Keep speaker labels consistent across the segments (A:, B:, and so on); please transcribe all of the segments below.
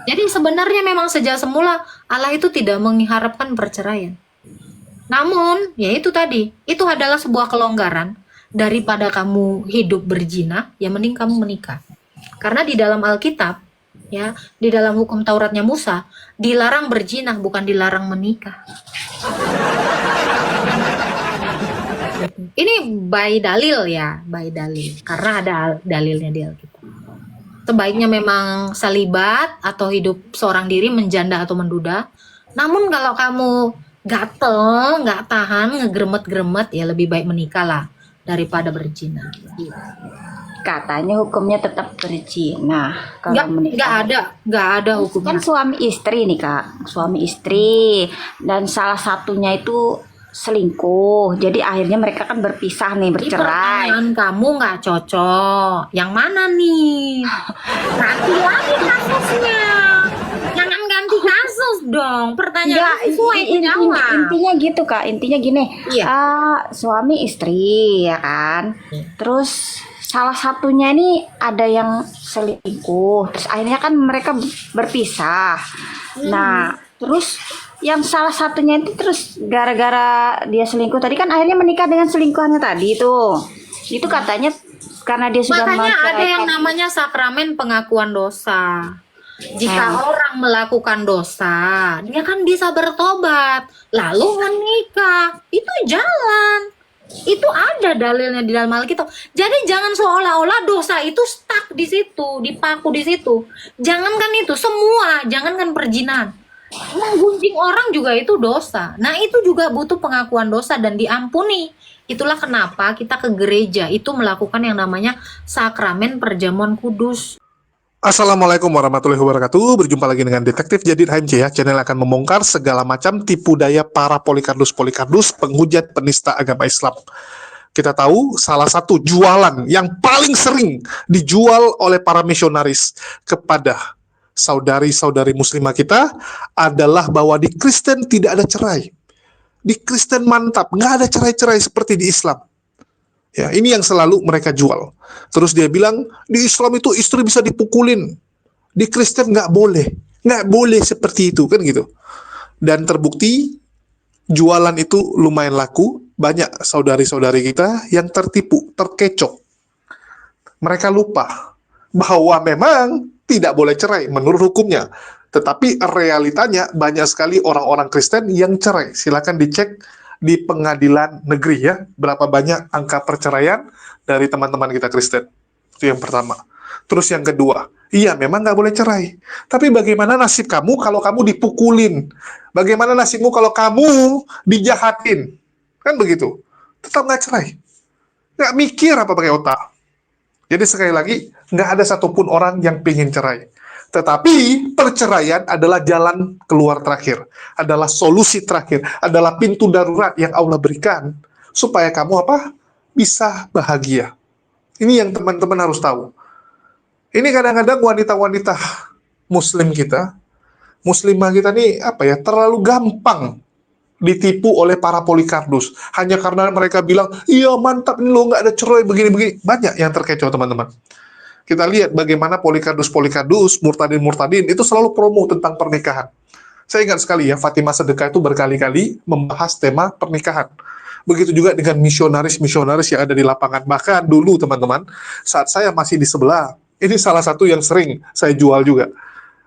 A: Jadi sebenarnya memang sejak semula Allah itu tidak mengharapkan perceraian. Namun, ya itu tadi, itu adalah sebuah kelonggaran daripada kamu hidup berzina, ya mending kamu menikah. Karena di dalam Alkitab, ya, di dalam hukum Tauratnya Musa, dilarang berzina, bukan dilarang menikah. Ini by dalil ya, by dalil. Karena ada dalilnya di Alkitab. Sebaiknya memang salibat atau hidup seorang diri menjanda atau menduda. Namun kalau kamu gatel, nggak tahan, ngegremet-gremet, ya lebih baik menikah lah daripada berzina. Gitu.
B: Katanya hukumnya tetap berzina kalau menikah.
A: Nggak ada
B: Kan
A: hukumnya.
B: suami istri nih kak, suami istri, dan salah satunya itu selingkuh. Jadi akhirnya mereka kan berpisah nih,
A: Ini
B: bercerai.
A: pertanyaan kamu nggak cocok. Yang mana nih? Ganti lagi kasusnya. Jangan ganti kasus dong. Pertanyaan
B: Enggak,
A: sesuai jawab.
B: intinya gitu kak, intinya gini,
A: Iya.
B: suami istri ya kan, terus salah satunya ini ada yang selingkuh, terus akhirnya kan mereka berpisah. Nah, terus yang salah satunya itu terus gara-gara dia selingkuh tadi kan akhirnya menikah dengan selingkuhannya tadi itu katanya karena dia sudah
A: Makanya ada yang
B: menceraikan.
A: namanya sakramen pengakuan dosa. Jika
B: Nah,
A: orang melakukan dosa, dia kan bisa bertobat, lalu menikah. Itu jalan. Itu ada dalilnya di dalam Alkitab. Jadi jangan seolah-olah dosa itu stuck di situ, dipaku di situ. Jangankan itu, semua, jangankan perjinahan. Menggunjing orang juga itu dosa. Nah, itu juga butuh pengakuan dosa dan diampuni. Itulah kenapa kita ke gereja itu melakukan yang namanya sakramen perjamuan kudus.
C: Assalamualaikum warahmatullahi wabarakatuh. Berjumpa lagi dengan Detektif Jadid HMC ya. Channel akan membongkar segala macam tipu daya para polikardus penghujat penista agama Islam. Kita tahu salah satu jualan yang paling sering dijual oleh para misionaris kepada saudari-saudari muslimah kita adalah bahwa di Kristen tidak ada cerai. Di Kristen mantap, nggak ada cerai-cerai seperti di Islam. Ya, ini yang selalu mereka jual. Terus dia bilang, di Islam itu istri bisa dipukulin. Di Kristen nggak boleh. Nggak boleh seperti itu, kan gitu. Dan terbukti, jualan itu lumayan laku. Banyak saudari-saudari kita yang tertipu, terkecoh. Mereka lupa bahwa memang tidak boleh cerai menurut hukumnya. Tetapi realitanya banyak sekali orang-orang Kristen yang cerai. Silakan dicek di pengadilan negeri ya, berapa banyak angka perceraian dari teman-teman kita Kristen. Itu yang pertama. Terus yang kedua, iya memang nggak boleh cerai. Tapi bagaimana nasib kamu kalau kamu dipukulin? Bagaimana nasibmu kalau kamu dijahatin? Kan begitu. Tetap nggak cerai. Nggak mikir apa pakai otak. Jadi sekali lagi, nggak ada satupun orang yang pingin cerai. Tetapi perceraian adalah jalan keluar terakhir, adalah solusi terakhir, adalah pintu darurat yang Allah berikan supaya kamu apa? Bisa bahagia. Ini yang teman-teman harus tahu. Ini kadang-kadang wanita-wanita muslim kita, muslimah kita nih apa ya, terlalu gampang ditipu oleh para polikardus. Hanya karena mereka bilang, iya mantap nih lo nggak ada cerai begini-begini. Banyak yang terkecoh teman-teman. Kita lihat bagaimana polikardus, murtadin-murtadin itu selalu promo tentang pernikahan. Saya ingat sekali ya, Fatimah Sedekah itu berkali-kali membahas tema pernikahan. Begitu juga dengan misionaris-misionaris yang ada di lapangan. Bahkan dulu teman-teman, saat saya masih di sebelah, ini salah satu yang sering saya jual juga.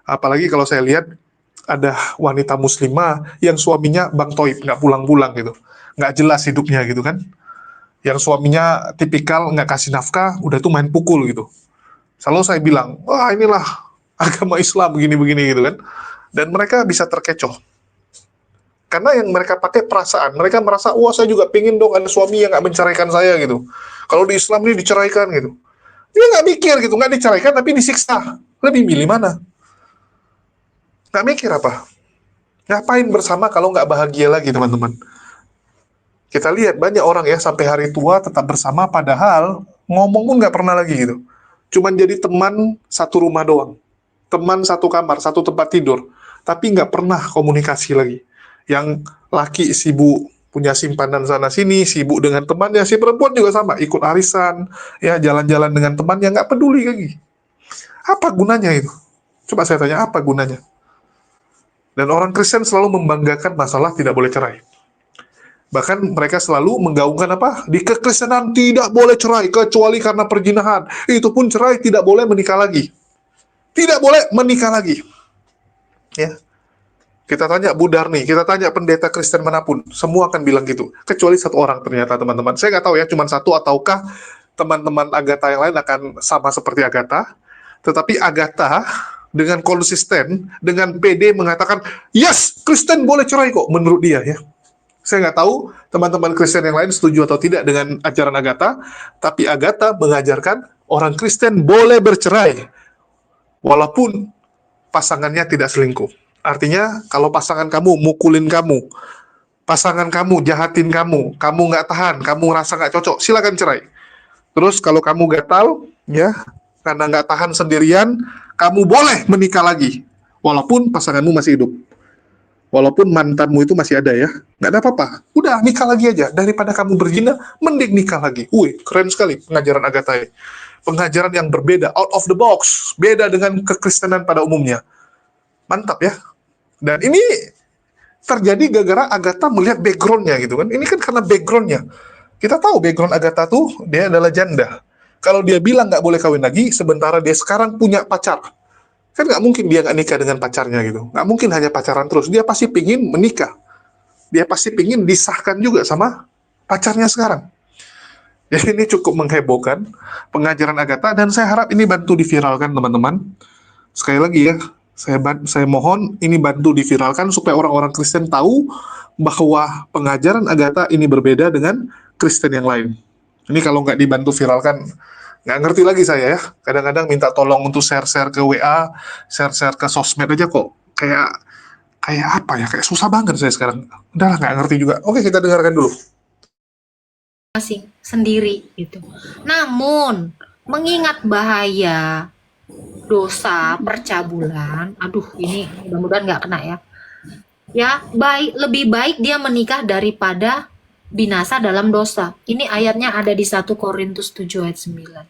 C: Apalagi kalau saya lihat ada wanita muslimah yang suaminya Bang Toib, nggak pulang-pulang gitu. Nggak jelas hidupnya gitu kan. Yang suaminya tipikal nggak kasih nafkah, udah tuh main pukul gitu. Selalu saya bilang, wah inilah agama Islam begini-begini gitu kan. Dan mereka bisa terkecoh. Karena yang mereka pakai perasaan. Mereka merasa, wah saya juga pengen dong ada suami yang nggak menceraikan saya gitu. Kalau di Islam ini diceraikan gitu. Dia nggak mikir gitu, nggak diceraikan tapi disiksa. Lebih milih mana? Nggak mikir apa? Ngapain bersama kalau nggak bahagia lagi teman-teman? Kita lihat banyak orang ya sampai hari tua tetap bersama padahal ngomong pun nggak pernah lagi gitu. Cuman jadi teman satu rumah doang. Teman satu kamar, satu tempat tidur. Tapi nggak pernah komunikasi lagi. Yang laki sibuk punya simpanan sana-sini, sibuk dengan temannya. Si perempuan juga sama, ikut arisan, ya jalan-jalan dengan temannya, nggak peduli lagi. Apa gunanya itu? Coba saya tanya, apa gunanya? Dan orang Kristen selalu membanggakan masalah tidak boleh cerai. Bahkan mereka selalu menggaungkan apa? Di kekristenan tidak boleh cerai, kecuali karena perzinahan. Itu pun cerai tidak boleh menikah lagi. Tidak boleh menikah lagi. Ya. Kita tanya Budar nih, kita tanya pendeta Kristen manapun, semua akan bilang gitu. Kecuali satu orang ternyata teman-teman. Saya nggak tahu ya, cuma satu ataukah teman-teman Agatha yang lain akan sama seperti Agatha. Tetapi Agatha dengan konsisten, dengan PD mengatakan, yes, Kristen boleh cerai kok, menurut dia ya. Saya nggak tahu teman-teman Kristen yang lain setuju atau tidak dengan ajaran Agatha, tapi Agatha mengajarkan orang Kristen boleh bercerai, walaupun pasangannya tidak selingkuh. Artinya, kalau pasangan kamu mukulin kamu, pasangan kamu jahatin kamu nggak tahan, kamu ngerasa nggak cocok, silakan cerai. Terus kalau kamu gatal, ya, karena nggak tahan sendirian, kamu boleh menikah lagi, walaupun pasanganmu masih hidup. Walaupun mantanmu itu masih ada ya, nggak ada apa-apa. Udah, nikah lagi aja. Daripada kamu berzina, mending nikah lagi. Wih, keren sekali pengajaran Agatha. Pengajaran yang berbeda, out of the box. Beda dengan kekristenan pada umumnya. Mantap ya. Dan ini terjadi gara-gara Agatha melihat background-nya gitu kan. Ini kan karena background-nya. Kita tahu background Agatha tuh, dia adalah janda. Kalau dia bilang nggak boleh kawin lagi, sementara dia sekarang punya pacar. Kan nggak mungkin dia nggak nikah dengan pacarnya gitu. Nggak mungkin hanya pacaran terus. Dia pasti pingin menikah. Dia pasti pingin disahkan juga sama pacarnya sekarang. Jadi ini cukup menghebohkan pengajaran Agatha, dan saya harap ini bantu diviralkan teman-teman. Sekali lagi ya, saya mohon ini bantu diviralkan supaya orang-orang Kristen tahu bahwa pengajaran Agatha ini berbeda dengan Kristen yang lain. Ini kalau nggak dibantu viralkan, nggak ngerti lagi saya ya. Kadang-kadang minta tolong untuk share-share ke WA, share-share ke sosmed aja kok. Kayak apa ya, kayak susah banget saya sekarang. Udahlah, nggak ngerti juga. Oke, kita dengarkan dulu.
A: Masing sendiri gitu. Namun, mengingat bahaya dosa percabulan, aduh ini mudah-mudahan nggak kena ya. Ya, lebih baik dia menikah daripada binasa dalam dosa. Ini ayatnya ada di 1 Korintus 7 ayat 9.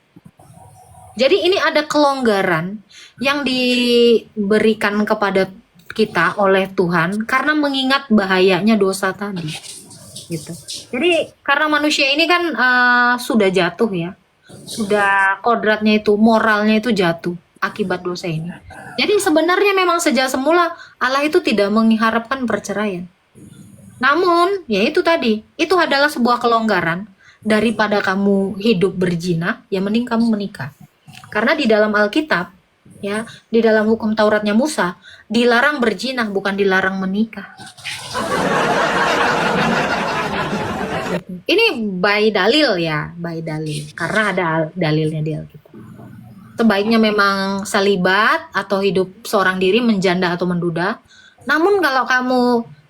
A: Jadi ini ada kelonggaran yang diberikan kepada kita oleh Tuhan karena mengingat bahayanya dosa tadi. Gitu. Jadi karena manusia ini kan sudah jatuh ya. Sudah kodratnya itu, moralnya itu jatuh akibat dosa ini. Jadi sebenarnya memang sejak semula Allah itu tidak mengharapkan perceraian. Namun, ya itu tadi, itu adalah sebuah kelonggaran. Daripada kamu hidup berzina, ya mending kamu menikah. Karena di dalam Alkitab, ya, di dalam hukum Tauratnya Musa, dilarang berzina, bukan dilarang menikah. Ini by dalil ya, by dalil. Karena ada dalilnya di Alkitab. Sebaiknya memang selibat atau hidup seorang diri, menjanda atau menduda. Namun kalau kamu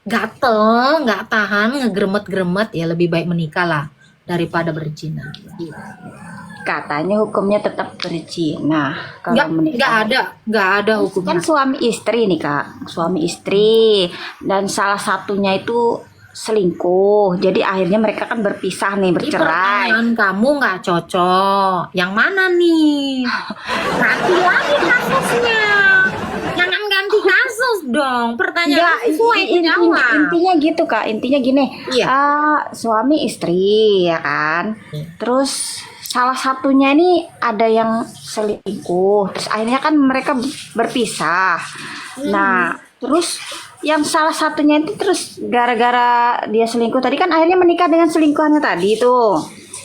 A: gatel, nggak tahan, ngegremet-gremet, ya lebih baik menikah lah daripada berzina. Gitu.
B: Katanya hukumnya tetap berzina kalau menikah.
A: Nggak ada hukumnya.
B: Kan suami istri nih Kak, suami istri, dan salah satunya itu selingkuh. Jadi akhirnya mereka kan berpisah nih, bercerai.
A: Pertanyaan kamu nggak cocok. Yang mana nih? Nanti lagi kasusnya. Jangan ganti kasus dong. Pertanyaan sesuai jawab.
B: Intinya gitu Kak, intinya gini.
A: Iya.
B: Suami istri ya kan. Terus salah satunya ini ada yang selingkuh. Terus akhirnya kan mereka berpisah. Nah, terus yang salah satunya itu terus gara-gara dia selingkuh tadi kan akhirnya menikah dengan selingkuhannya tadi itu.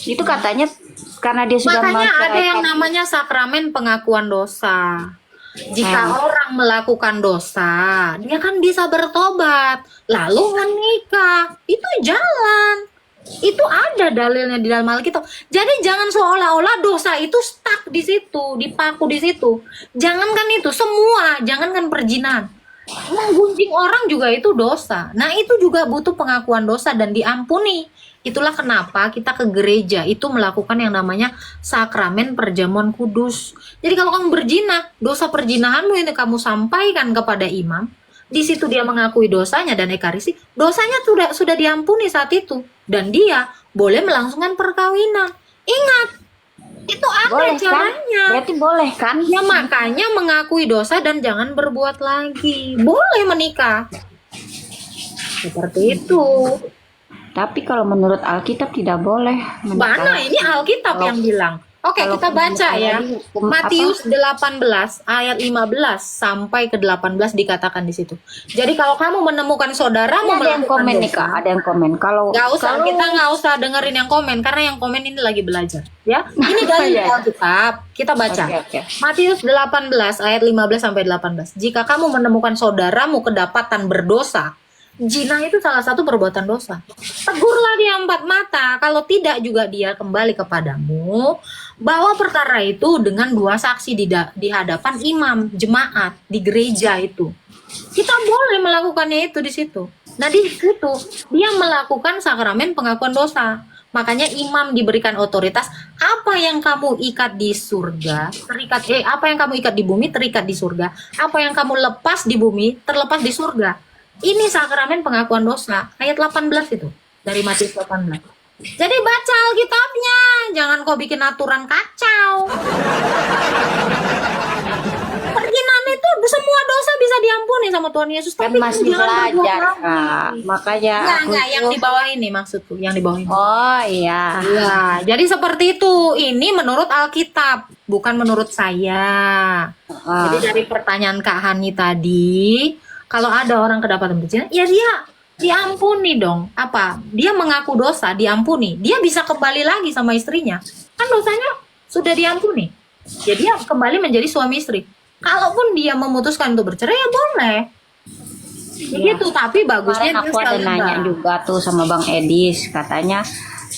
B: Itu katanya karena dia sudah
A: Makanya ada yang namanya sakramen pengakuan dosa. Jika orang melakukan dosa, dia kan bisa bertobat, lalu menikah. Itu jalan. Itu ada dalilnya di dalam Alkitab. Jadi jangan seolah-olah dosa itu stuck di situ, dipaku di situ. Jangankan itu, semua, jangankan perzinahan. Menggunjing orang juga itu dosa. Nah, itu juga butuh pengakuan dosa dan diampuni. Itulah kenapa kita ke gereja itu melakukan yang namanya sakramen perjamuan kudus. Jadi kalau kamu berzina, dosa perzinahanmu ini kamu sampaikan kepada imam, di situ dia mengakui dosanya dan ekaristi, dosanya sudah diampuni saat itu, dan dia boleh melangsungkan perkawinan. Ingat, Itu ada
B: Boleh kan?
A: caranya.
B: Berarti boleh kan?
A: Ya makanya mengakui dosa dan jangan berbuat lagi. Boleh menikah. Seperti itu.
B: Tapi kalau menurut Alkitab tidak boleh menikah.
A: Mana ini Alkitab
B: Kalau-
A: yang bilang. Oke,
B: kalau
A: kita baca
B: menikah
A: ya.
B: lagi hukum
A: Matius 18 ayat 15 sampai ke 18 dikatakan di situ. Jadi kalau kamu menemukan saudaramu
B: Ini ada yang
A: melakukan
B: komen nih
A: dosa,
B: Kak, ada yang komen. Kalau
A: kita nggak usah dengerin yang komen karena yang komen ini lagi belajar, ya. Ini dari
B: Iya.
A: Alkitab. Kita baca.
B: Oke.
A: Matius 18 ayat 15 sampai 18. Jika kamu menemukan saudaramu kedapatan berdosa, zina itu salah satu perbuatan dosa. Tegurlah dia empat mata, kalau tidak juga dia kembali kepadamu. Bawa perkara itu dengan dua saksi di hadapan imam jemaat di gereja itu. Kita boleh melakukannya itu di situ. Nah di situ dia melakukan sakramen pengakuan dosa. Makanya imam diberikan otoritas. Apa yang kamu ikat di surga, apa yang kamu ikat di bumi terikat di surga. Apa yang kamu lepas di bumi terlepas di surga. Ini sakramen pengakuan dosa. Ayat 18 itu dari Matius 18. Jadi baca Alkitabnya, jangan kau bikin aturan kacau. Perjinan itu semua dosa bisa diampuni sama Tuhan Yesus,
B: kan
A: tapi
B: masih
A: jangan berbuat
B: belajar
A: lagi.
B: Kak. Makanya
A: Enggak, yang
B: tuh-
A: di bawah ini maksudku, yang di bawah ini.
B: Oh iya.
A: Ya, jadi seperti itu. Ini menurut Alkitab, bukan menurut saya.
B: Ah.
A: Jadi dari pertanyaan Kak Hani tadi, kalau ada orang kedapatan berzina, ya dia diampuni dong. Apa? Dia mengaku dosa, diampuni. Dia bisa kembali lagi sama istrinya. Kan dosanya sudah diampuni. Ya dia kembali menjadi suami istri. Kalaupun dia memutuskan untuk bercerai, ya boleh. Begitu, tapi bagusnya
B: Kemarin
A: dia
B: aku ada
A: saling
B: nanya
A: bahas.
B: juga tuh sama Bang Edis, katanya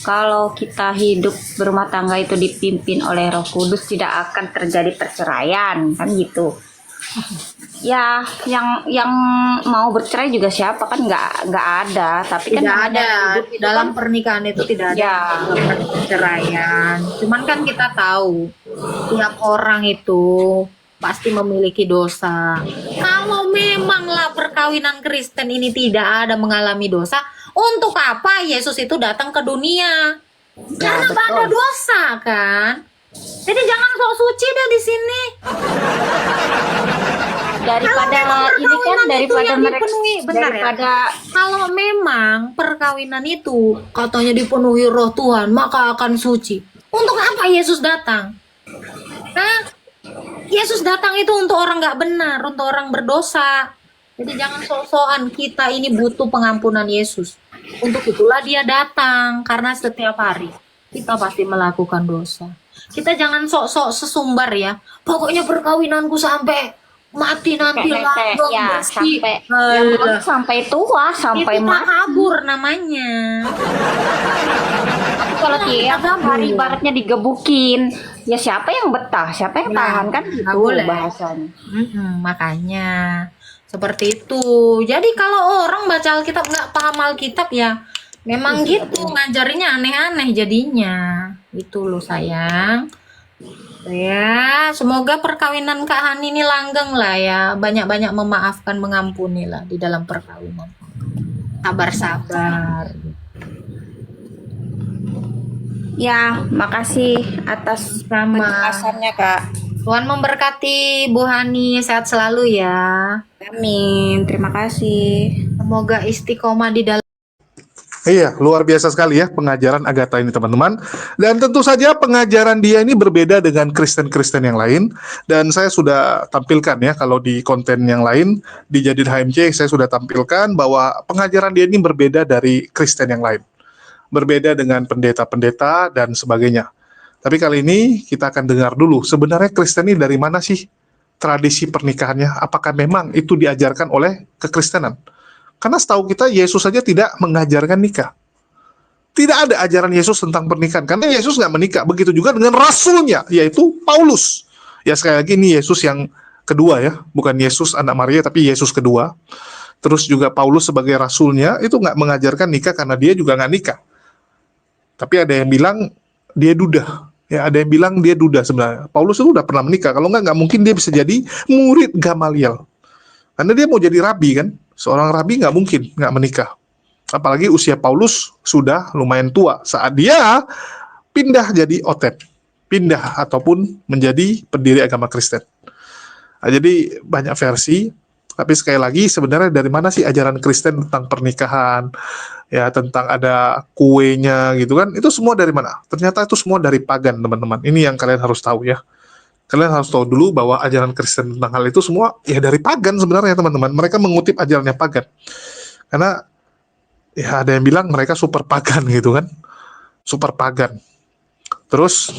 B: kalau kita hidup berumah tangga itu dipimpin oleh Roh Kudus tidak akan terjadi perceraian, kan gitu. Ya, yang mau bercerai juga siapa kan nggak ada, tapi kan
A: Tidak
B: namanya
A: ada
B: hidup itu
A: dalam
B: kan-
A: pernikahan itu tidak ada
B: Ya.
A: perceraian. Cuman kan kita tahu tiap orang itu pasti memiliki dosa. Kalau memanglah perkawinan Kristen ini tidak ada mengalami dosa, untuk apa Yesus itu datang ke dunia? Karena
B: betul.
A: ada dosa kan. Jadi jangan sok suci deh di sini.
B: daripada
A: Kalau memang
B: ini kan
A: perkawinan itu
B: daripada
A: yang
B: mereka
A: dipenuhi, bentar ya.
B: daripada
A: Kalau memang perkawinan itu katanya dipenuhi roh Tuhan, maka akan suci. Untuk apa Yesus datang? Hah? Yesus datang itu untuk orang nggak benar, untuk orang berdosa. Jadi jangan sok-sokan, kita ini butuh pengampunan Yesus. Untuk itulah dia datang, karena setiap hari kita pasti melakukan dosa. Kita jangan sok-sok sesumbar ya. Pokoknya perkawinanku sampai mati nanti
B: kayak
A: langgeng
B: ya
A: bersih.
B: sampai
A: Alah.
B: yang belum sampai tua sampai
A: itu
B: mati.
A: kabur namanya.
B: Tapi kalau tiap hari ibaratnya digebukin, ya siapa yang betah, siapa yang
A: Nah,
B: tahan kan
A: nggak
B: gitu
A: boleh.
B: bahasanya.
A: Makanya seperti itu. Jadi kalau orang baca Alkitab nggak paham Alkitab ya memang gitu, ngajarinya aneh-aneh jadinya. Itu loh sayang. Ya, semoga perkawinan Kak Hani ini langgeng lah ya. Banyak-banyak memaafkan, mengampuni lah di dalam perkawinan. Sabar-sabar.
B: Ya, makasih atas
A: Sama.
B: penjelasannya Kak.
A: Tuhan memberkati Bu Hani, sehat selalu ya.
B: Amin, terima kasih.
A: Semoga istiqomah di dalam.
C: Iya, luar biasa sekali ya pengajaran Agatha ini teman-teman. Dan tentu saja pengajaran dia ini berbeda dengan Kristen-Kristen yang lain. Dan saya sudah tampilkan ya, kalau di konten yang lain, di Jadid HMC saya sudah tampilkan bahwa pengajaran dia ini berbeda dari Kristen yang lain. Berbeda dengan pendeta-pendeta dan sebagainya. Tapi kali ini kita akan dengar dulu, sebenarnya Kristen ini dari mana sih tradisi pernikahannya? Apakah memang itu diajarkan oleh kekristenan? Karena setahu kita Yesus saja tidak mengajarkan nikah. Tidak ada ajaran Yesus tentang pernikahan. Karena Yesus nggak menikah. Begitu juga dengan rasulnya, yaitu Paulus. Ya sekali lagi ini Yesus yang kedua ya. Bukan Yesus anak Maria, tapi Yesus kedua. Terus juga Paulus sebagai rasulnya, itu nggak mengajarkan nikah karena dia juga nggak nikah. Tapi ada yang bilang dia duda. Ya, ada yang bilang dia duda sebenarnya. Paulus itu udah pernah menikah. Kalau nggak mungkin dia bisa jadi murid Gamaliel. Karena dia mau jadi rabi kan. Seorang rabi nggak mungkin nggak menikah. Apalagi usia Paulus sudah lumayan tua saat dia pindah jadi otet. pindah ataupun menjadi pendiri agama Kristen. Nah, jadi banyak versi, tapi sekali lagi sebenarnya dari mana sih ajaran Kristen tentang pernikahan, ya tentang ada kuenya gitu kan, itu semua dari mana? Ternyata itu semua dari pagan, teman-teman. Ini yang kalian harus tahu ya. Kalian harus tahu dulu bahwa ajaran Kristen tentang hal itu semua ya dari pagan sebenarnya, teman-teman. Mereka mengutip ajarannya pagan. Karena ya ada yang bilang mereka super pagan gitu kan. Super pagan. Terus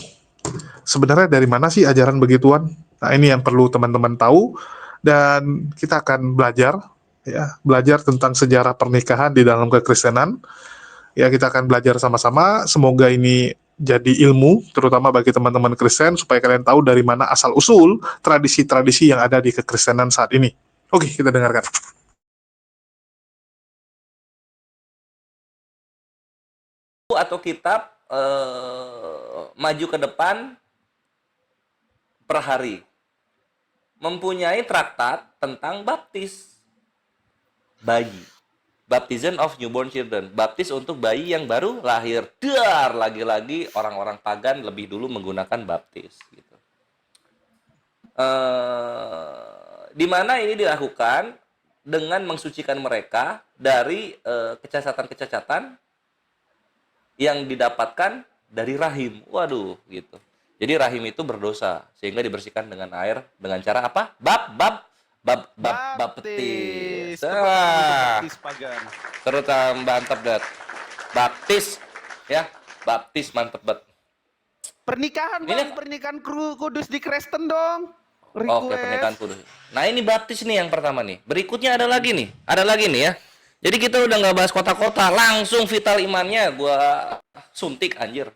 C: sebenarnya dari mana sih ajaran begituan? Nah, ini yang perlu teman-teman tahu, dan kita akan belajar ya, belajar tentang sejarah pernikahan di dalam kekristenan. Ya, kita akan belajar sama-sama. Semoga ini jadi ilmu terutama bagi teman-teman Kristen supaya kalian tahu dari mana asal-usul tradisi-tradisi yang ada di kekristenan saat ini. Oke, kita dengarkan.
D: Atau kitab maju ke depan per hari mempunyai traktat tentang baptis bayi, baptism of newborn children, baptis untuk bayi yang baru lahir. Dar, lagi-lagi orang-orang pagan lebih dulu menggunakan baptis gitu. Di mana ini dilakukan dengan mensucikan mereka dari kecacatan-kecacatan yang didapatkan dari rahim. Waduh, gitu. Jadi rahim itu berdosa sehingga dibersihkan dengan air dengan cara apa? Baptis.
E: Baptis pagan.
D: Terutama mantep dat. Baptis ya, baptis mantep banget.
E: Pernikahan
D: Ini-
E: bang, pernikahan kudus di Kristen dong.
D: Oke, pernikahan kudus. Nah, ini baptis nih yang pertama nih. Berikutnya ada lagi nih. Ada lagi nih ya. Jadi kita udah nggak bahas kota-kota, langsung vital imannya gua suntik anjir.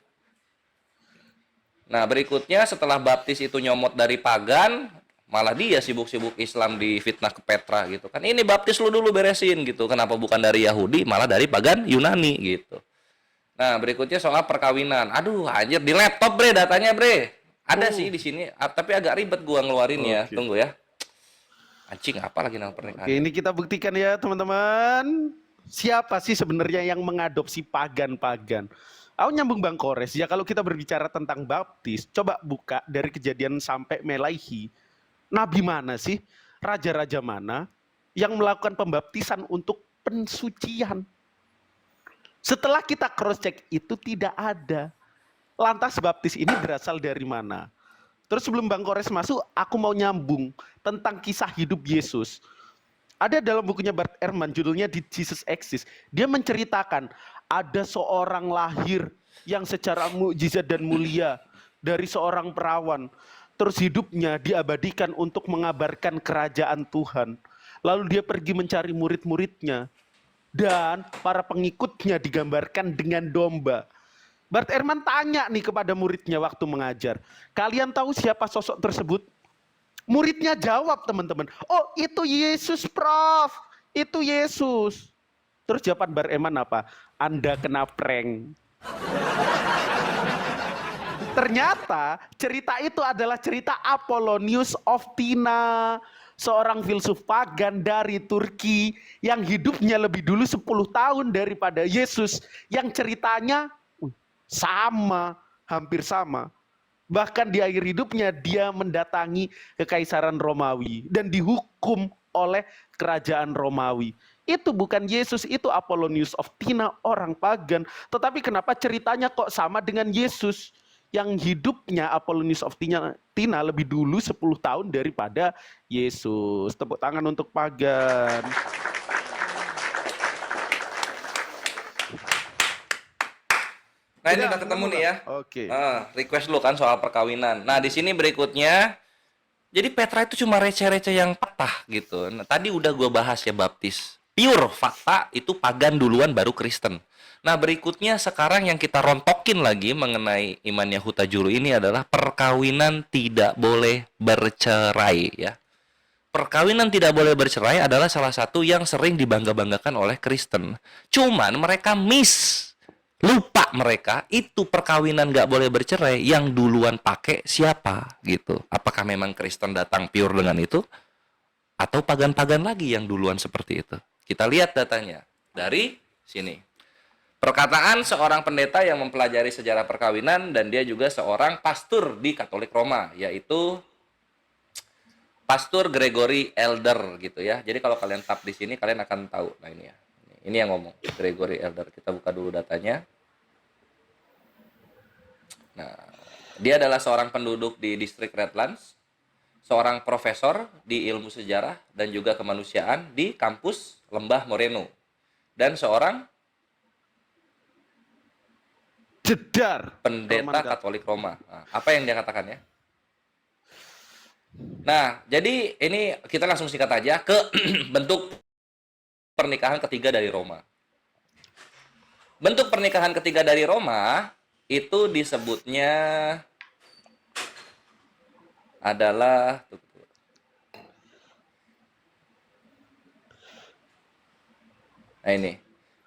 D: Nah, berikutnya setelah baptis itu nyomot dari pagan, malah dia sibuk-sibuk Islam di fitnah ke Petra gitu kan. Ini baptis lu dulu beresin gitu. Kenapa bukan dari Yahudi, malah dari pagan Yunani gitu. Nah, berikutnya soal perkawinan. Aduh, anjir di laptop bre datanya bre. Ada sih di sini, tapi agak ribet gua ngeluarin ya.
E: Oke.
D: Tunggu ya. Anjing apa lagi nama pernikahan?
E: Oke, ini kita buktikan ya teman-teman. Siapa sih sebenarnya yang mengadopsi pagan-pagan? Aku nyambung Bang Kores. Ya kalau kita berbicara tentang baptis, coba buka dari Kejadian sampai Melaikhi. Nabi mana sih? Raja-raja mana yang melakukan pembaptisan untuk pensucian? Setelah kita cross check itu tidak ada. Lantas baptis ini berasal dari mana? Terus sebelum Bang Kores masuk, aku mau nyambung tentang kisah hidup Yesus. Ada dalam bukunya Bart Ehrman, judulnya di Jesus Exists. Dia menceritakan ada seorang lahir yang secara mukjizat dan mulia dari seorang perawan. Terus hidupnya diabadikan untuk mengabarkan kerajaan Tuhan. Lalu dia pergi mencari murid-muridnya. Dan para pengikutnya digambarkan dengan domba. Bart Ehrman tanya nih kepada muridnya waktu mengajar. Kalian tahu siapa sosok tersebut? Muridnya jawab teman-teman. Oh itu Yesus Prof. Itu Yesus. Terus jawaban Bart Ehrman apa? Anda kena prank. Ternyata cerita itu adalah cerita Apollonius of Tyana. Seorang filsuf pagan dari Turki yang hidupnya lebih dulu 10 tahun daripada Yesus. Yang ceritanya sama, hampir sama. Bahkan di akhir hidupnya dia mendatangi kekaisaran Romawi dan dihukum oleh kerajaan Romawi. Itu bukan Yesus, itu Apollonius of Tyana, orang pagan. Tetapi kenapa ceritanya kok sama dengan Yesus? Yang hidupnya Apollonius of Tyana lebih dulu 10 tahun daripada Yesus. Tepuk tangan untuk pagan.
D: Nah, ini
E: Udah,
D: udah ketemu
E: udah.
D: nih ya.
E: Oke.
D: Request lu kan soal perkawinan. Nah, di sini berikutnya, jadi Petra itu cuma receh-receh yang patah gitu. Nah, tadi udah gua bahas ya baptis. Pure fakta itu pagan duluan baru Kristen. Nah, berikutnya sekarang yang kita rontokin lagi mengenai imannya Huta Juru ini adalah perkawinan tidak boleh bercerai ya. Perkawinan tidak boleh bercerai adalah salah satu yang sering dibangga-banggakan oleh Kristen. Cuman mereka lupa mereka itu perkawinan nggak boleh bercerai yang duluan pakai siapa gitu. Apakah memang Kristen datang pure dengan itu atau pagan-pagan lagi yang duluan seperti itu? Kita lihat datanya dari sini. Perkataan seorang pendeta yang mempelajari sejarah perkawinan dan dia juga seorang pastor di Katolik Roma, yaitu Pastor Gregory Elder gitu ya. Jadi kalau kalian tap di sini kalian akan tahu. Nah ini ya. Ini yang ngomong Gregory Elder. Kita buka dulu datanya. Nah, dia adalah seorang penduduk di distrik Redlands, seorang profesor di ilmu sejarah dan juga kemanusiaan di kampus Lembah Moreno, dan seorang
E: Jedar.
D: pendeta
E: Roman
D: Katolik Roma. Nah, apa yang dia katakan ya? Nah, jadi ini kita langsung singkat aja ke bentuk pernikahan ketiga dari Roma. Bentuk pernikahan ketiga dari Roma itu disebutnya adalah nah ini.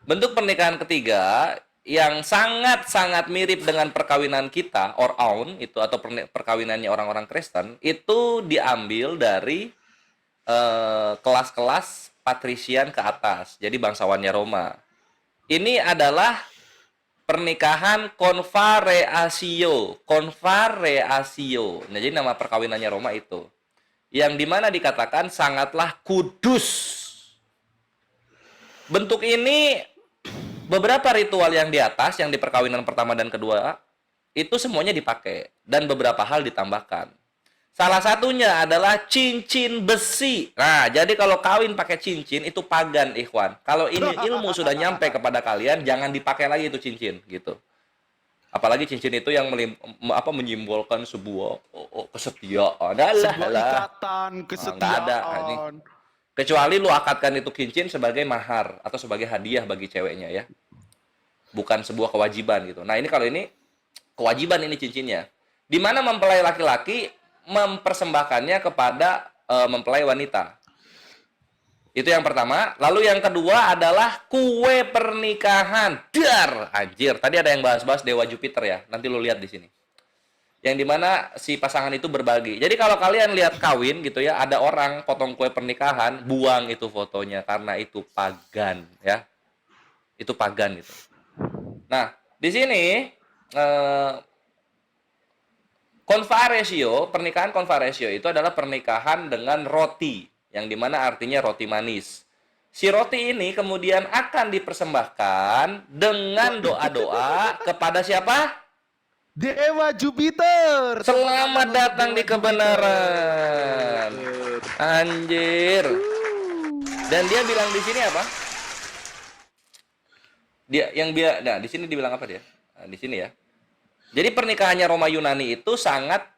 D: Bentuk pernikahan ketiga yang sangat-sangat mirip dengan perkawinan kita or own itu atau perkawinannya orang-orang Kristen itu diambil dari kelas-kelas patrisian ke atas. Jadi bangsawannya Roma. Ini adalah pernikahan convareatio. Convareatio. Nah, jadi nama perkawinannya Roma itu. Yang dimana dikatakan sangatlah kudus. Bentuk ini beberapa ritual yang di atas, yang di perkawinan pertama dan kedua, itu semuanya dipakai. Dan beberapa hal ditambahkan. Salah satunya adalah cincin besi. Nah, jadi kalau kawin pakai cincin itu pagan, ikhwan. Kalau ini ilmu sudah nyampe kepada kalian, jangan dipakai lagi itu cincin, gitu. Apalagi cincin itu yang menyimbolkan sebuah kesetiaan.
E: Sebuah ikatan, kesetiaan.
D: Nggak ada. Ini. Kecuali lu akadkan itu cincin sebagai mahar atau sebagai hadiah bagi ceweknya ya. Bukan sebuah kewajiban gitu. Nah, ini kalau ini kewajiban ini cincinnya. Di mana mempelai laki-laki mempersembahkannya kepada mempelai wanita. Itu yang pertama. Lalu yang kedua adalah kue pernikahan. Dar, anjir. Tadi ada yang bahas-bahas Dewa Jupiter ya. Nanti lu lihat di sini. Yang dimana si pasangan itu berbagi. Jadi kalau kalian lihat kawin gitu ya, ada orang potong kue pernikahan, buang itu fotonya karena itu pagan ya. Itu pagan gitu. Nah, di sini pernikahan convaresio itu adalah pernikahan dengan roti, yang dimana artinya roti manis. Si roti ini kemudian akan dipersembahkan dengan doa-doa kepada siapa?
E: Dewa Jupiter.
D: Selamat datang di kebenaran. Anjir. Dan dia bilang di sini apa? Nah, di sini dibilang apa dia? Nah, di sini ya. Jadi pernikahannya Roma Yunani itu sangat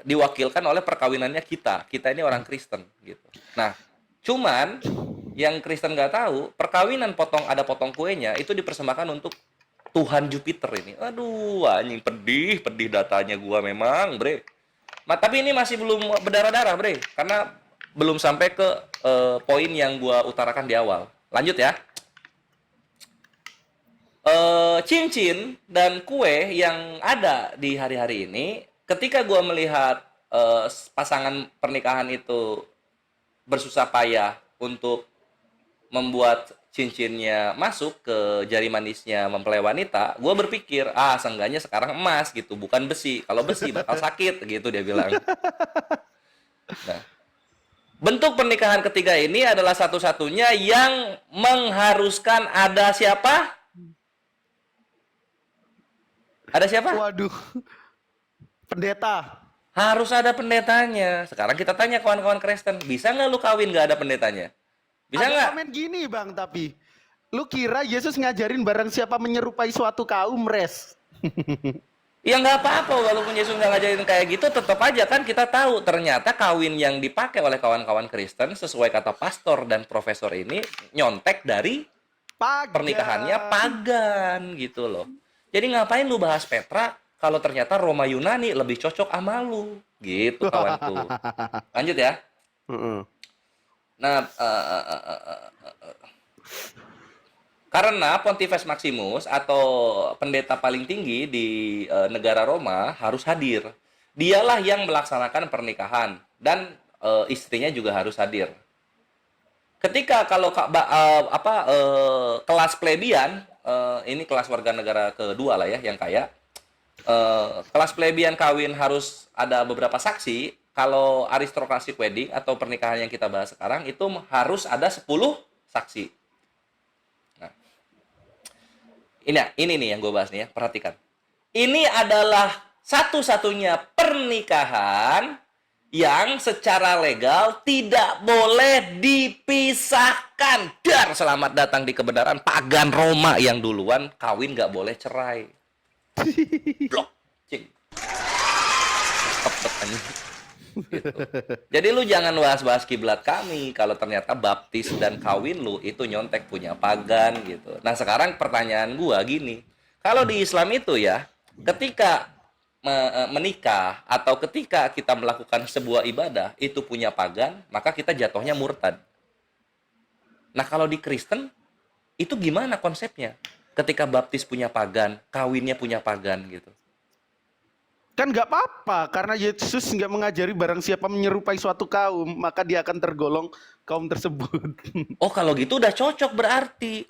D: diwakilkan oleh perkawinannya kita. Kita ini orang Kristen gitu. Nah, cuman yang Kristen nggak tahu, perkawinan ada potong kuenya itu dipersembahkan untuk Tuhan Jupiter ini. Aduh, anjing pedih datanya gua memang, bre. Tapi ini masih belum berdarah-darah, bre. Karena belum sampai ke poin yang gua utarakan di awal. Lanjut ya. Cincin dan kue yang ada di hari-hari ini, ketika gua melihat pasangan pernikahan itu bersusah payah untuk membuat cincinnya masuk ke jari manisnya mempelai wanita, gue berpikir, seenggaknya sekarang emas gitu, bukan besi. Kalau besi bakal sakit, gitu dia bilang. Nah, bentuk pernikahan ketiga ini adalah satu-satunya yang mengharuskan ada siapa? Ada siapa?
E: Waduh. Pendeta.
D: Harus ada pendetanya. Sekarang kita tanya kawan-kawan Kristen, bisa nggak lu kawin nggak ada pendetanya? Bisa
E: Ada
D: nggak?
E: komen gini bang, tapi lu kira Yesus ngajarin barang siapa menyerupai suatu kaum res?
D: Ya nggak apa-apa, walaupun Yesus nggak ngajarin kayak gitu, tetap aja kan kita tahu ternyata kawin yang dipakai oleh kawan-kawan Kristen sesuai kata pastor dan profesor ini nyontek dari
E: Pagan.
D: pernikahannya pagan gitu loh. Jadi ngapain lu bahas Petra kalau ternyata Roma Yunani lebih cocok sama lu gitu kawanku. Lanjut ya. Nah, karena Pontifex Maximus atau pendeta paling tinggi di negara Roma harus hadir. Dialah yang melaksanakan pernikahan dan istrinya juga harus hadir. ketika kalau kelas plebeian, ini kelas warga negara kedua lah ya yang kaya, kelas plebeian kawin harus ada beberapa saksi. Kalau aristokrasi wedding atau pernikahan yang kita bahas sekarang itu harus ada 10 saksi. Nah, ini nih yang gue bahas nih ya, perhatikan. Ini adalah satu-satunya pernikahan yang secara legal tidak boleh dipisahkan. Dar, selamat datang di kebenaran. Pagan Roma yang duluan kawin nggak boleh cerai. Blok. Cing. Tepet anjing. Gitu. Jadi lu jangan bahas-bahas kiblat kami kalau ternyata baptis dan kawin lu itu nyontek punya pagan gitu. Nah, sekarang pertanyaan gua gini. Kalau di Islam itu ya, ketika menikah atau ketika kita melakukan sebuah ibadah itu punya pagan, maka kita jatuhnya murtad. Nah, kalau di Kristen itu gimana konsepnya? Ketika baptis punya pagan, kawinnya punya pagan gitu.
E: Kan nggak apa-apa, karena Yesus nggak mengajari barang siapa menyerupai suatu kaum, maka dia akan tergolong kaum tersebut.
D: Oh, kalau gitu udah cocok berarti.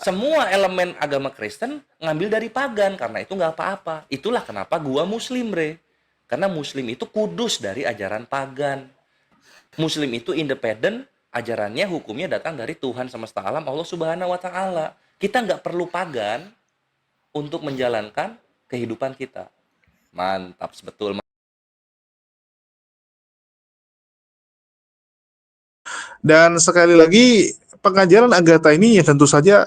D: Semua elemen agama Kristen ngambil dari pagan, karena itu nggak apa-apa. Itulah kenapa gua Muslim, Bre. Karena Muslim itu kudus dari ajaran pagan. Muslim itu independen, ajarannya, hukumnya datang dari Tuhan semesta alam, Allah Subhanahu wa Ta'ala. Kita nggak perlu pagan untuk menjalankan kehidupan kita. Mantap, betul.
C: Dan sekali lagi, pengajaran Agatha ini ya tentu saja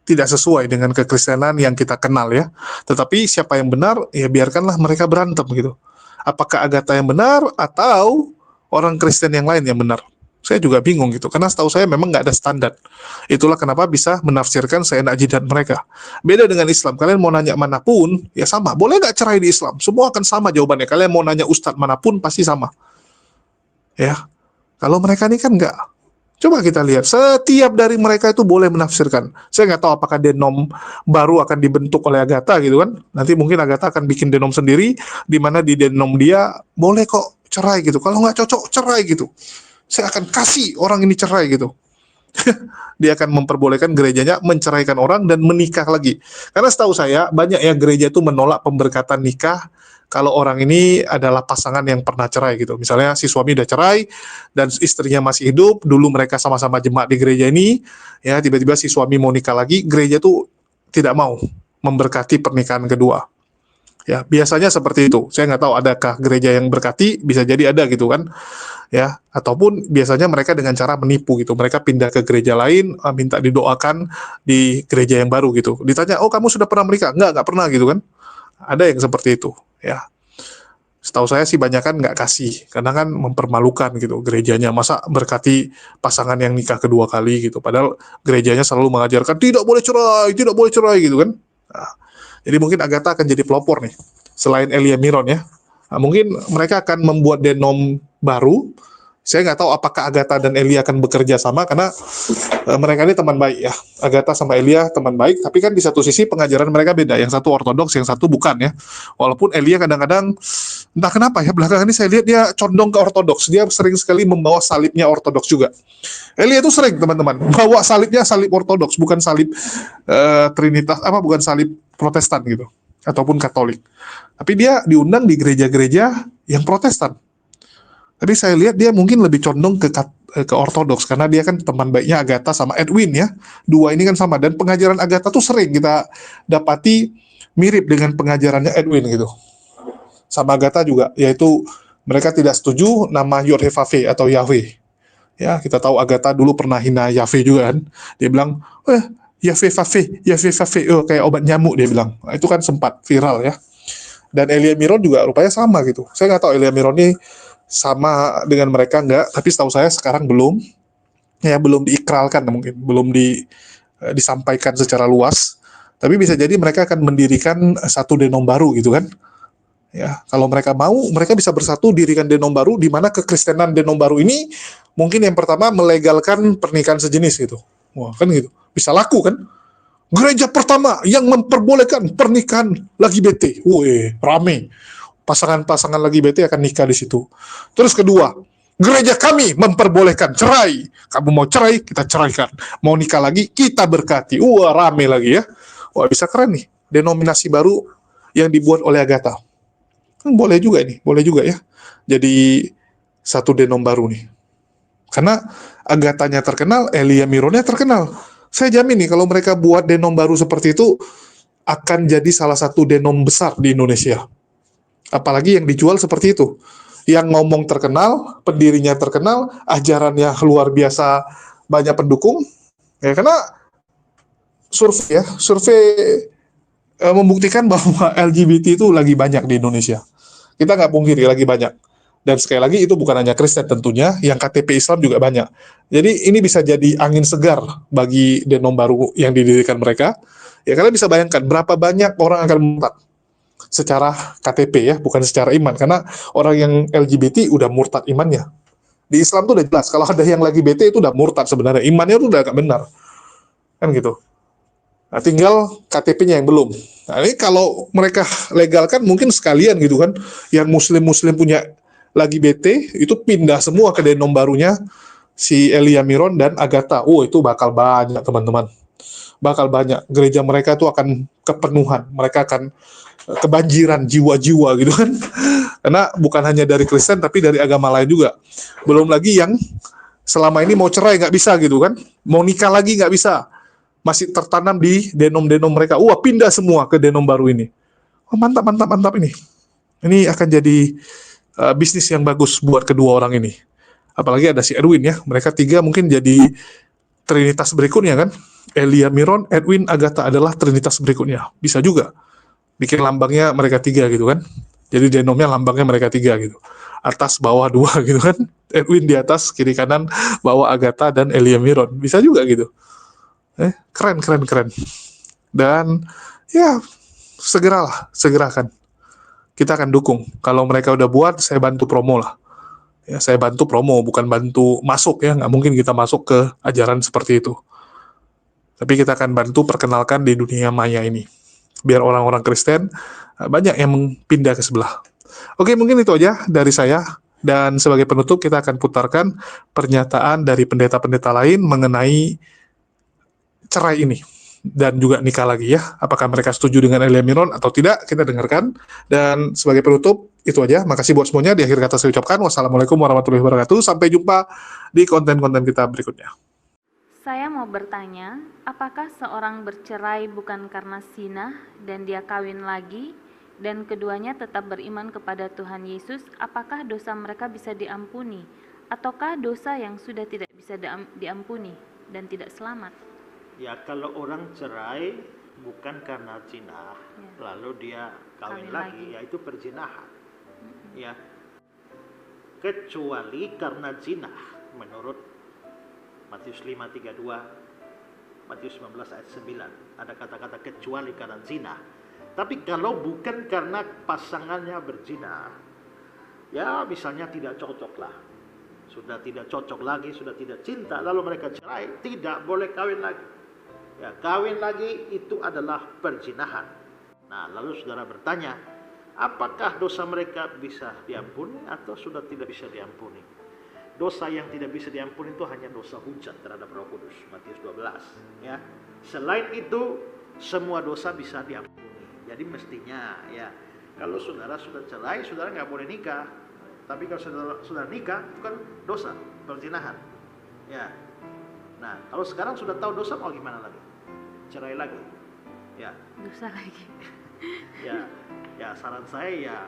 C: tidak sesuai dengan kekristenan yang kita kenal ya. Tetapi siapa yang benar, ya biarkanlah mereka berantem gitu. Apakah Agatha yang benar atau orang Kristen yang lain yang benar? Saya juga bingung gitu, karena setahu saya memang nggak ada standar. Itulah kenapa bisa menafsirkan seenak jidat mereka. Beda dengan Islam, kalian mau nanya manapun, ya sama. Boleh nggak cerai di Islam? Semua akan sama jawabannya. Kalian mau nanya ustadz manapun, pasti sama. Ya, kalau mereka ini kan nggak. Coba kita lihat, setiap dari mereka itu boleh menafsirkan. Saya nggak tahu apakah denom baru akan dibentuk oleh Agatha gitu kan. Nanti mungkin Agatha akan bikin denom sendiri, di mana di denom dia boleh kok cerai gitu. Kalau nggak cocok, cerai gitu. Saya akan kasih orang ini cerai gitu. Dia akan memperbolehkan gerejanya menceraikan orang dan menikah lagi. Karena setahu saya, banyak ya gereja itu menolak pemberkatan nikah kalau orang ini adalah pasangan yang pernah cerai gitu. Misalnya si suami udah cerai dan istrinya masih hidup, dulu mereka sama-sama jemaat di gereja ini, ya tiba-tiba si suami mau nikah lagi, gereja tuh tidak mau memberkati pernikahan kedua. Ya, biasanya seperti itu. Saya nggak tahu adakah gereja yang berkati, bisa jadi ada gitu kan. Ya, ataupun biasanya mereka dengan cara menipu gitu. Mereka pindah ke gereja lain, minta didoakan di gereja yang baru gitu. Ditanya, "Oh, kamu sudah pernah menikah?" Nggak pernah gitu kan. Ada yang seperti itu, ya. Setahu saya sih banyak kan nggak kasih, karena kan mempermalukan gitu gerejanya. Masa berkati pasangan yang nikah kedua kali gitu. Padahal gerejanya selalu mengajarkan tidak boleh cerai gitu kan. Nah, jadi mungkin Agatha akan jadi pelopor nih, selain Elia Miron ya. Nah, mungkin mereka akan membuat denom baru. Saya nggak tahu apakah Agatha dan Elia akan bekerja sama, karena mereka ini teman baik ya. Agatha sama Elia teman baik, tapi kan di satu sisi pengajaran mereka beda. Yang satu ortodoks, yang satu bukan ya. Walaupun Elia kadang-kadang, entah kenapa ya, belakangan ini saya lihat dia condong ke ortodoks. Dia sering sekali membawa salibnya ortodoks juga. Elia itu sering teman-teman bawa salibnya salib ortodoks, bukan salib Trinitas, bukan salib Protestan gitu, ataupun Katolik. Tapi dia diundang di gereja-gereja yang Protestan. Tapi saya lihat dia mungkin lebih condong ke ortodoks, karena dia kan teman baiknya Agatha sama Edwin ya. Dua ini kan sama, dan pengajaran Agatha tuh sering kita dapati mirip dengan pengajarannya Edwin gitu. Sama Agatha juga, yaitu mereka tidak setuju nama Yod-Heh-Vav-Veh atau Yahweh. Ya, kita tahu Agatha dulu pernah hina Yahweh juga kan. Dia bilang, Yahweh-Vav-Veh, kayak obat nyamuk dia bilang. Nah, itu kan sempat viral ya. Dan Elia Miron juga rupanya sama gitu. Saya nggak tahu Elia Miron ini sama dengan mereka nggak, tapi setahu saya sekarang belum diikralkan, mungkin belum disampaikan secara luas. Tapi bisa jadi mereka akan mendirikan satu denom baru gitu kan. Ya, kalau mereka mau, mereka bisa bersatu dirikan denom baru, di mana kekristenan denom baru ini mungkin yang pertama melegalkan pernikahan sejenis gitu. Wah, kan gitu. Bisa laku kan? Gereja pertama yang memperbolehkan pernikahan lagi rame. Pasangan-pasangan lagi akan nikah di situ. Terus kedua, Gereja kami memperbolehkan cerai. Kamu mau cerai, kita ceraikan. Mau nikah lagi, kita berkati. Wah, rame lagi ya. Wah, bisa keren nih. Denominasi baru yang dibuat oleh Agatha. Boleh juga ini, boleh juga ya. Jadi satu denom baru nih. Karena Agathanya terkenal, Elia Mironnya terkenal. Saya jamin nih, kalau mereka buat denom baru seperti itu, akan jadi salah satu denom besar di Indonesia. Apalagi yang dijual seperti itu. Yang ngomong terkenal, pendirinya terkenal, ajarannya luar biasa, banyak pendukung. Ya, karena survei membuktikan bahwa LGBT itu lagi banyak di Indonesia. Kita nggak pungkiri lagi banyak. Dan sekali lagi itu bukan hanya Kristen tentunya, yang KTP Islam juga banyak. Jadi ini bisa jadi angin segar bagi denom baru yang didirikan mereka. Ya kalian bisa bayangkan berapa banyak orang akan murtad secara KTP ya, bukan secara iman. Karena orang yang LGBT udah murtad imannya. Di Islam tuh udah jelas, kalau ada yang lagi BT itu udah murtad sebenarnya. Imannya tuh udah agak benar. Kan gitu. Nah, tinggal KTP-nya yang belum. Nah, ini kalau mereka legalkan mungkin sekalian gitu kan, yang muslim-muslim punya lagi BT, itu pindah semua ke denom barunya si Elia Miron dan Agatha. Oh, itu bakal banyak teman-teman. Bakal banyak. Gereja mereka tuh akan kepenuhan. Mereka akan kebanjiran jiwa-jiwa gitu kan. Karena bukan hanya dari Kristen, tapi dari agama lain juga. Belum lagi yang selama ini mau cerai nggak bisa gitu kan. Mau nikah lagi nggak bisa. Masih tertanam di denom-denom mereka. Wah, pindah semua ke denom baru ini. Wah, mantap, mantap, mantap ini. Ini akan jadi bisnis yang bagus buat kedua orang ini. Apalagi ada si Edwin ya. Mereka tiga mungkin jadi trinitas berikutnya kan. Elia Miron, Edwin, Agatha adalah trinitas berikutnya. Bisa juga. Bikin lambangnya mereka tiga gitu kan. Jadi denomnya lambangnya mereka tiga gitu. Atas, bawah, dua gitu kan. Edwin di atas, kiri kanan, bawah Agatha dan Elia Miron. Bisa juga gitu. Keren, keren, keren. Dan ya segerakan. Kita akan dukung. Kalau mereka udah buat, saya bantu promo lah. Ya, saya bantu promo, bukan bantu masuk ya. Nggak mungkin kita masuk ke ajaran seperti itu. Tapi kita akan bantu perkenalkan di dunia maya ini. Biar orang-orang Kristen banyak yang pindah ke sebelah. Oke, mungkin itu aja dari saya. Dan sebagai penutup kita akan putarkan pernyataan dari pendeta-pendeta lain mengenai cerai ini. Dan juga nikah lagi ya. Apakah mereka setuju dengan Elia Miron atau tidak, kita dengarkan. Dan sebagai penutup, itu aja. Makasih buat semuanya. Di akhir kata saya ucapkan, wassalamualaikum warahmatullahi wabarakatuh. Sampai jumpa di konten-konten kita berikutnya.
F: Saya mau bertanya, apakah seorang bercerai bukan karena zina dan dia kawin lagi, dan keduanya tetap beriman kepada Tuhan Yesus, apakah dosa mereka bisa diampuni? Ataukah dosa yang sudah tidak bisa diampuni dan tidak selamat?
G: Ya, kalau orang cerai bukan karena zina, lalu dia kawin lagi, yaitu perzinahan. Ya, kecuali karena zina, menurut Matius 5:32, Matius 19 ayat 9, ada kata-kata kecuali karena zina. Tapi kalau bukan karena pasangannya berzina, ya misalnya tidak cocok lah, sudah tidak cocok lagi, sudah tidak cinta, lalu mereka cerai, tidak boleh kawin lagi. Ya, kawin lagi itu adalah perzinahan. Nah, lalu saudara bertanya, apakah dosa mereka bisa diampuni atau sudah tidak bisa diampuni? Dosa yang tidak bisa diampuni itu hanya dosa hujat terhadap Roh Kudus, Matius 12. Ya, selain itu semua dosa bisa diampuni. Jadi mestinya ya, kalau saudara sudah cerai, saudara nggak boleh nikah. Tapi kalau saudara nikah, itu kan dosa perzinahan. Ya. Nah, kalau sekarang sudah tahu dosa, mau gimana lagi? Cerai lagi. Ya.
F: Dosa lagi.
G: Ya saran saya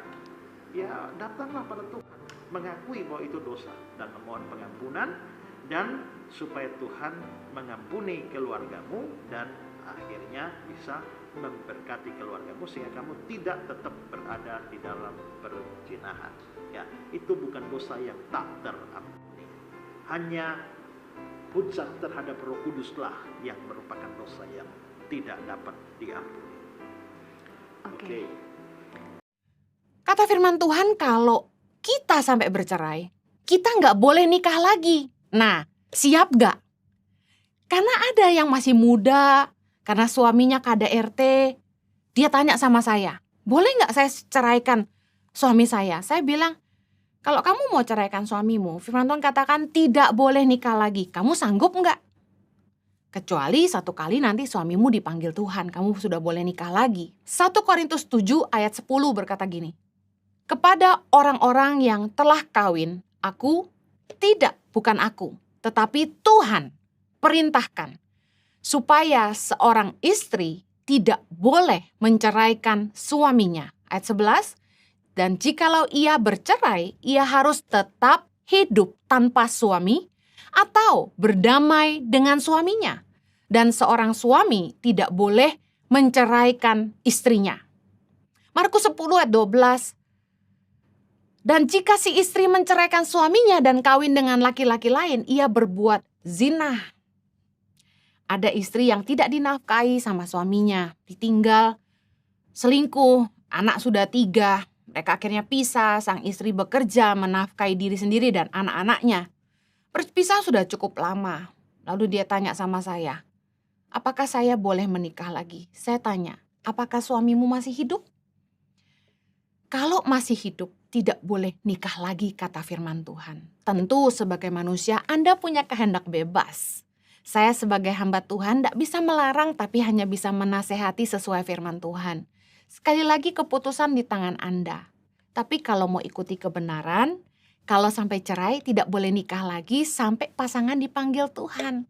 G: ya datanglah pada Tuhan, mengakui bahwa itu dosa dan memohon pengampunan, dan supaya Tuhan mengampuni keluargamu dan akhirnya bisa memberkati keluargamu sehingga kamu tidak tetap berada di dalam perzinahan. Ya, itu bukan dosa yang tak terampuni. Hanya hujat terhadap Roh Kuduslah yang merupakan dosa yang tidak dapat diampuni. Oke.
H: Kata firman Tuhan, kalau kita sampai bercerai, kita nggak boleh nikah lagi. Nah, siap nggak? Karena ada yang masih muda, karena suaminya KDRT, dia tanya sama saya, boleh nggak saya ceraikan suami saya? Saya bilang, Kalau kamu mau ceraikan suamimu, firman Tuhan katakan tidak boleh nikah lagi. Kamu sanggup nggak? Kecuali satu kali nanti suamimu dipanggil Tuhan, kamu sudah boleh nikah lagi. 1 Korintus 7 ayat 10 berkata gini, kepada orang-orang yang telah kawin, bukan aku, tetapi Tuhan perintahkan, supaya seorang istri tidak boleh menceraikan suaminya. Ayat 11, dan jikalau ia bercerai, ia harus tetap hidup tanpa suami atau berdamai dengan suaminya. Dan seorang suami tidak boleh menceraikan istrinya. Markus 10 ayat 12. Dan jika si istri menceraikan suaminya dan kawin dengan laki-laki lain, ia berbuat zina. Ada istri yang tidak dinafkahi sama suaminya, ditinggal, selingkuh, anak sudah 3. Mereka akhirnya pisah, sang istri bekerja menafkahi diri sendiri dan anak-anaknya. Berpisah sudah cukup lama. Lalu dia tanya sama saya, apakah saya boleh menikah lagi? Saya tanya, apakah suamimu masih hidup? Kalau masih hidup, tidak boleh nikah lagi, kata firman Tuhan. Tentu sebagai manusia Anda punya kehendak bebas. Saya sebagai hamba Tuhan tidak bisa melarang, tapi hanya bisa menasehati sesuai firman Tuhan. Sekali lagi keputusan di tangan Anda. Tapi kalau mau ikuti kebenaran, kalau sampai cerai tidak boleh nikah lagi sampai pasangan dipanggil Tuhan.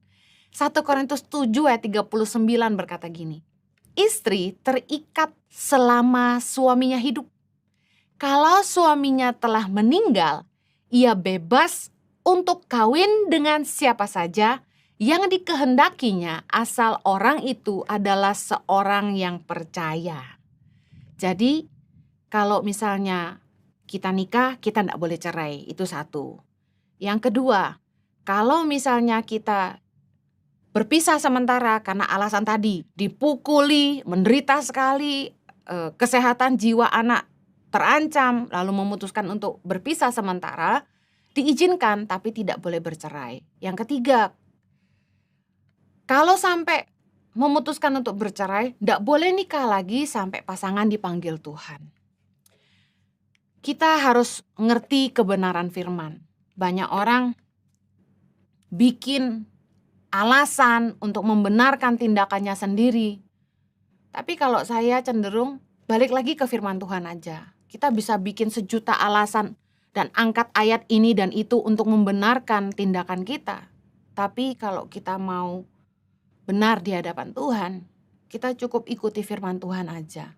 H: 1 Korintus 7 ayat 39 berkata gini, istri terikat selama suaminya hidup. Kalau suaminya telah meninggal, ia bebas untuk kawin dengan siapa saja yang dikehendakinya asal orang itu adalah seorang yang percaya. Jadi kalau misalnya kita nikah, kita tidak boleh cerai, itu satu. Yang kedua, kalau misalnya kita berpisah sementara karena alasan tadi, dipukuli, menderita sekali, kesehatan jiwa anak terancam, lalu memutuskan untuk berpisah sementara, diizinkan tapi tidak boleh bercerai. Yang ketiga, kalau sampai memutuskan untuk bercerai, tidak boleh nikah lagi sampai pasangan dipanggil Tuhan. Kita harus ngerti kebenaran firman. Banyak orang bikin alasan untuk membenarkan tindakannya sendiri. Tapi kalau saya cenderung balik lagi ke firman Tuhan aja. Kita bisa bikin sejuta alasan dan angkat ayat ini dan itu untuk membenarkan tindakan kita. Tapi kalau kita mau benar di hadapan Tuhan, kita cukup ikuti firman Tuhan aja.